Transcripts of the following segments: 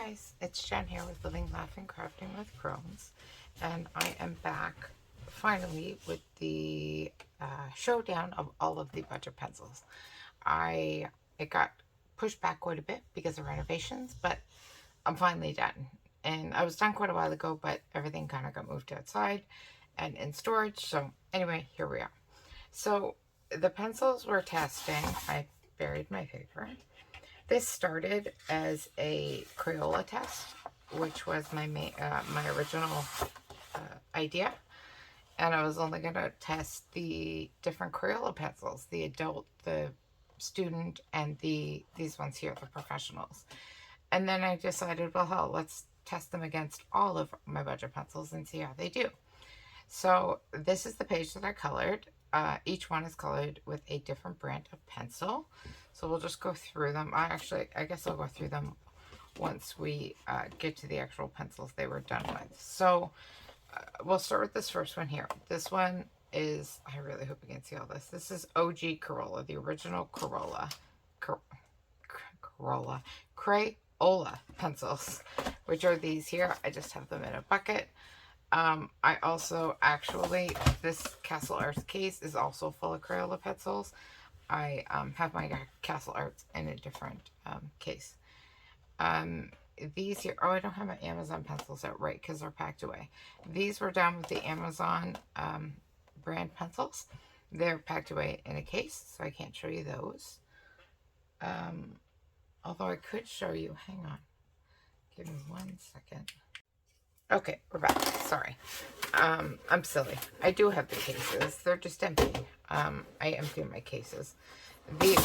guys, it's Jen here with Living, Laughing, Crafting with Crohn's, and I am back finally with the showdown of all of the budget pencils. It got pushed back quite a bit because of renovations, but I'm finally done. And I was done quite a while ago, but everything kind of got moved outside and in storage. So anyway, here we are. So the pencils we're testing, I buried my paper. This started as a Crayola test, which was my original idea, and I was only going to test the different Crayola pencils, the adult, the student, and these ones here, the professionals. And then I decided, well, hell, let's test them against all of my budget pencils and see how they do. So this is the page that I colored. Each one is colored with a different brand of pencil. So we'll just go through them. I guess I'll go through them once we get to the actual pencils they were done with. So we'll start with this first one here. This one is, I really hope you can see all this. This is OG Corolla, the original Corolla Crayola pencils, which are these here. I just have them in a bucket. I also this Castle Arts case is also full of Crayola pencils. I have my Castle Arts in a different case. These here, I don't have my Amazon pencils out right because they're packed away. These were done with the Amazon brand pencils. They're packed away in a case, so I can't show you those. Although I could show you, hang on, give me 1 second. Okay, we're back. Sorry. I'm silly. I do have the cases. They're just empty. I empty my cases. These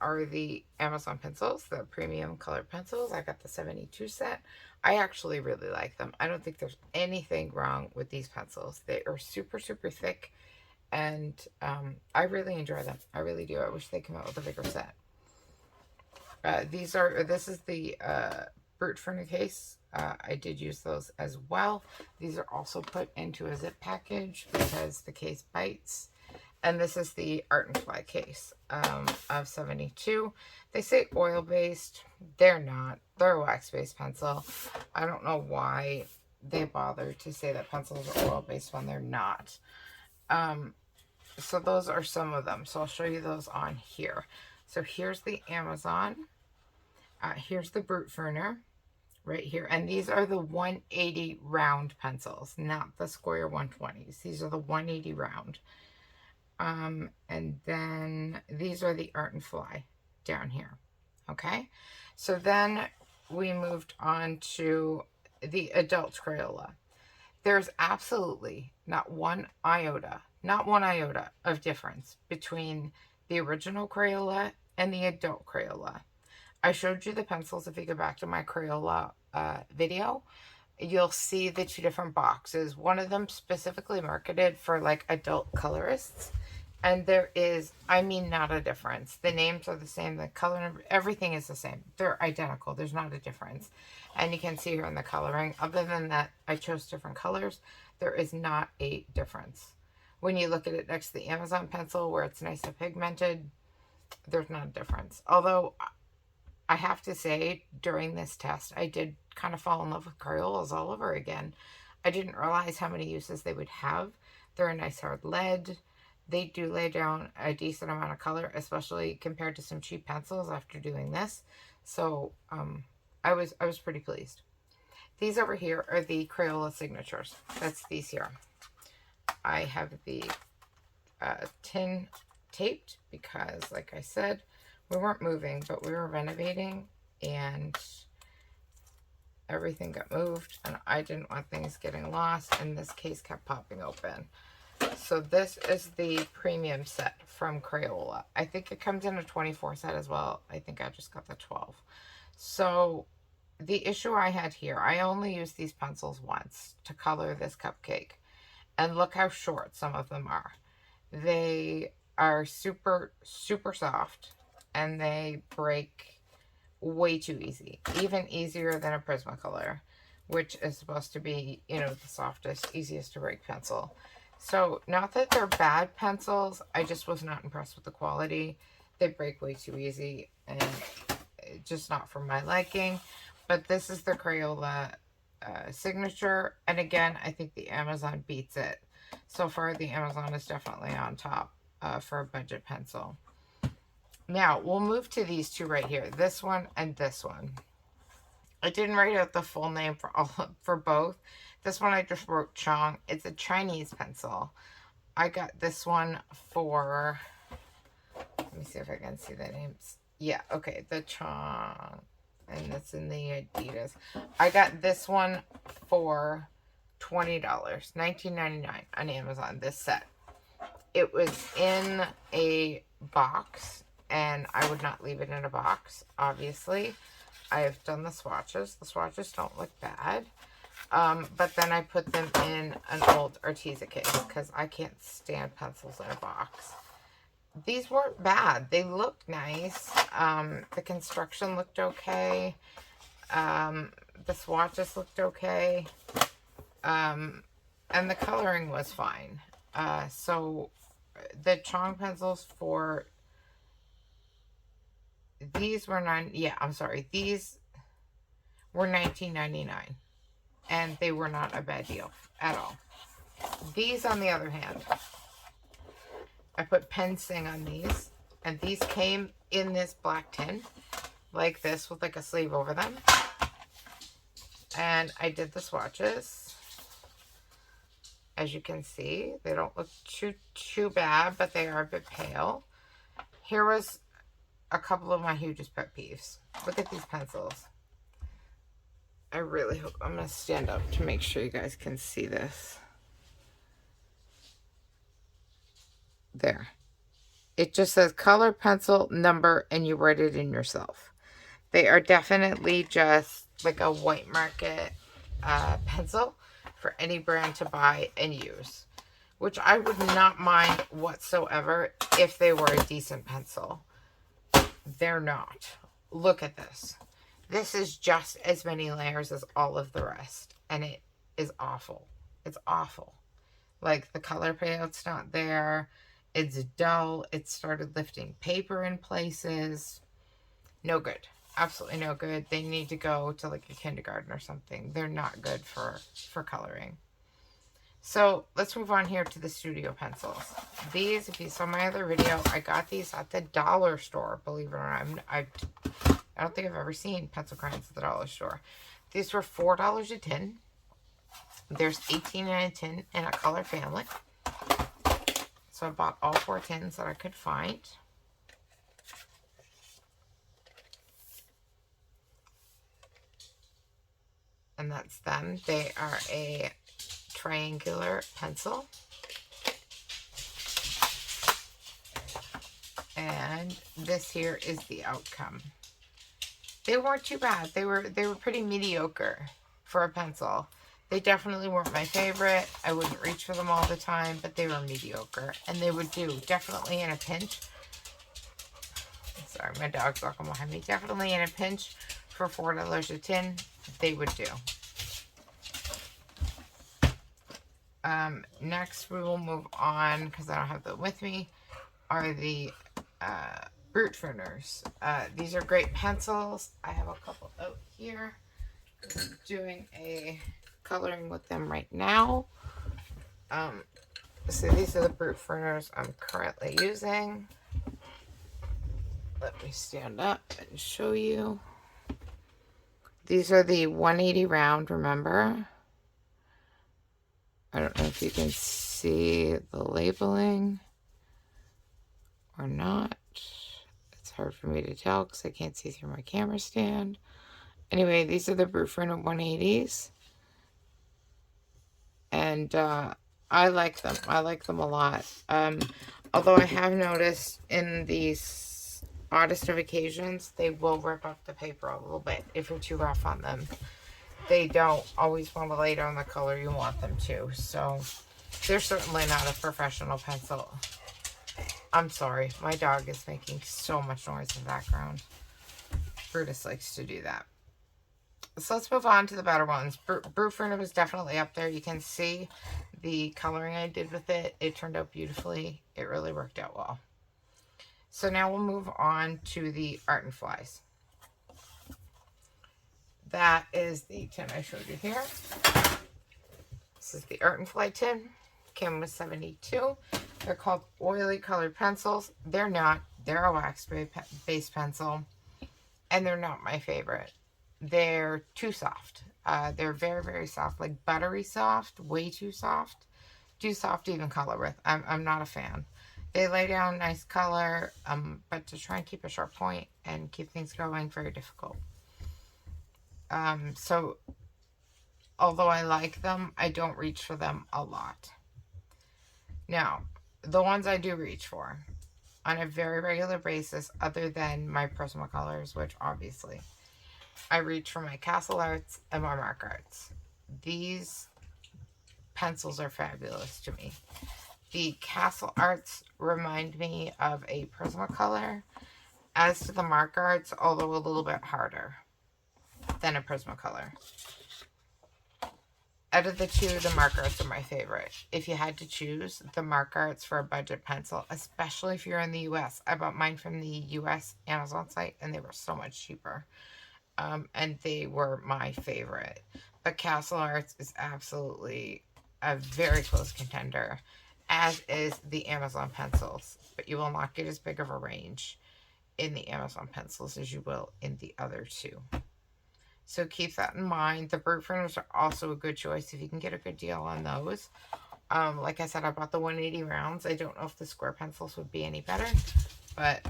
are the Amazon pencils, the premium colored pencils. I got the 72 set. I actually really like them. I don't think there's anything wrong with these pencils. They are super, super thick, and I really enjoy them. I really do. I wish they came out with a bigger set. This is the Brute Furniture case. I did use those as well. These are also put into a zip package because the case bites. And this is the Art&Fly case of 72. They say oil-based. They're not. They're a wax-based pencil. I don't know why they bother to say that pencils are oil-based when they're not. So those are some of them. So I'll show you those on here. So here's the Amazon. Here's the Brute Furniture right here. And these are the 180 round pencils, not the square 120s. These are the 180 round. And then these are the Art&Fly down here. Okay. So then we moved on to the adult Crayola. There's absolutely not one iota of difference between the original Crayola and the adult Crayola. I showed you the pencils. If you go back to my Crayola video, you'll see the two different boxes. One of them specifically marketed for like adult colorists. And there is, I mean, not a difference. The names are the same. The color, everything is the same. They're identical. There's not a difference. And you can see here in the coloring, other than that, I chose different colors. There is not a difference. When you look at it next to the Amazon pencil, where it's nice and pigmented, there's not a difference. Although, I have to say, during this test, I did kind of fall in love with Crayolas all over again. I didn't realize how many uses they would have. They're a nice hard lead. They do lay down a decent amount of color, especially compared to some cheap pencils after doing this. So I was pretty pleased. These over here are the Crayola signatures. That's these here. I have the tin taped because, like I said, we weren't moving, but we were renovating, and everything got moved, and I didn't want things getting lost, and this case kept popping open. So this is the premium set from Crayola. I think it comes in a 24 set as well. I think I just got the 12. So the issue I had here, I only used these pencils once to color this cupcake. And look how short some of them are. They are super, super soft, and they break way too easy. Even easier than a Prismacolor, which is supposed to be, you know, the softest, easiest to break pencil. So, not that they're bad pencils, I just was not impressed with the quality. They break way too easy, and just not for my liking. But this is the Crayola signature. And again, I think the Amazon beats it. So far, the Amazon is definitely on top for a budget pencil. Now, we'll move to these two right here. This one and this one. I didn't write out the full name for both. This one I just wrote Chong. It's a Chinese pencil. I got this one for, let me see if I can see the names. Yeah, okay, the Chong, and it's in the Adidas. I got this one for $20, $19.99 on Amazon, this set. It was in a box, and I would not leave it in a box, obviously. I have done the swatches. The swatches don't look bad. But then I put them in an old Arteza case because I can't stand pencils in a box. These weren't bad. They looked nice. The construction looked okay. The swatches looked okay. And the coloring was fine. So the Chong pencils for these were these were $19.99. And they were not a bad deal at all. These, on the other hand, I put pen sing on these. And these came in this black tin. Like this, with like a sleeve over them. And I did the swatches. As you can see, they don't look too bad, but they are a bit pale. Here was a couple of my hugest pet peeves. Look at these pencils. I really hope, I'm going to stand up to make sure you guys can see this. There. It just says color, pencil, number, and you write it in yourself. They are definitely just like a white market pencil for any brand to buy and use. Which I would not mind whatsoever if they were a decent pencil. They're not. Look at this. This is just as many layers as all of the rest. And it is awful. It's awful. Like, the color payout's not there. It's dull. It started lifting paper in places. No good. Absolutely no good. They need to go to, like, a kindergarten or something. They're not good for coloring. So, let's move on here to the studio pencils. These, if you saw my other video, I got these at the dollar store, believe it or not. I don't think I've ever seen pencil crayons at the dollar store. These were $4 a tin. There's 18 in a tin in a color family. So I bought all 4 tins that I could find. And that's them. They are a triangular pencil. And this here is the outcome. They weren't too bad. They were pretty mediocre for a pencil. They definitely weren't my favorite. I wouldn't reach for them all the time, but they were mediocre. And they would do, definitely in a pinch. Sorry, my dog's walking behind me. Definitely in a pinch for $4 a tin, they would do. Next, we will move on, because I don't have them with me, are the Brute Furners. These are great pencils. I have a couple out here. I'm doing a coloring with them right now. So these are the Brute Furners I'm currently using. Let me stand up and show you. These are the 180 round, remember? I don't know if you can see the labeling or not. It's hard for me to tell because I can't see through my camera stand. Anyway, these are the Brute Furner 180s. And I like them. I like them a lot. Although I have noticed in these oddest of occasions, they will rip up the paper a little bit if you're too rough on them. They don't always want to lay down the color you want them to. So they're certainly not a professional pencil. I'm sorry. My dog is making so much noise in the background. Brutus likes to do that. So let's move on to the better ones. Brute Furner was definitely up there. You can see the coloring I did with it. It turned out beautifully. It really worked out well. So now we'll move on to the Art and Flies. that is the tin I showed you here. This is the Art-n-Fly tin. Came with 72. They're called oily colored pencils. They're not. They're a wax-based pencil. And they're not my favorite. They're too soft. They're very, very soft. Like buttery soft. Way too soft. Too soft to even color with. I'm not a fan. They lay down nice color. But to try and keep a sharp point and keep things going, very difficult. So although I like them, I don't reach for them a lot. Now, the ones I do reach for on a very regular basis, other than my Prismacolors, which obviously I reach for my Castle Arts and my Mark Arts. These pencils are fabulous to me. The Castle Arts remind me of a Prismacolor, as to the Mark Arts, although a little bit harder than a Prismacolor. Out of the two, the Mark Arts are my favorite. If you had to choose the Mark Arts for a budget pencil, especially if you're in the US. I bought mine from the US Amazon site, and they were so much cheaper. And they were my favorite. But Castle Arts is absolutely a very close contender, as is the Amazon pencils. But you will not get as big of a range in the Amazon pencils as you will in the other two. So keep that in mind. The Brute Printers are also a good choice if you can get a good deal on those. Like I said, I bought the 180 rounds. I don't know if the square pencils would be any better, but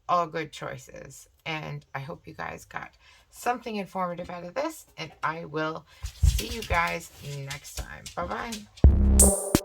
all good choices. And I hope you guys got something informative out of this, and I will see you guys next time. Bye-bye.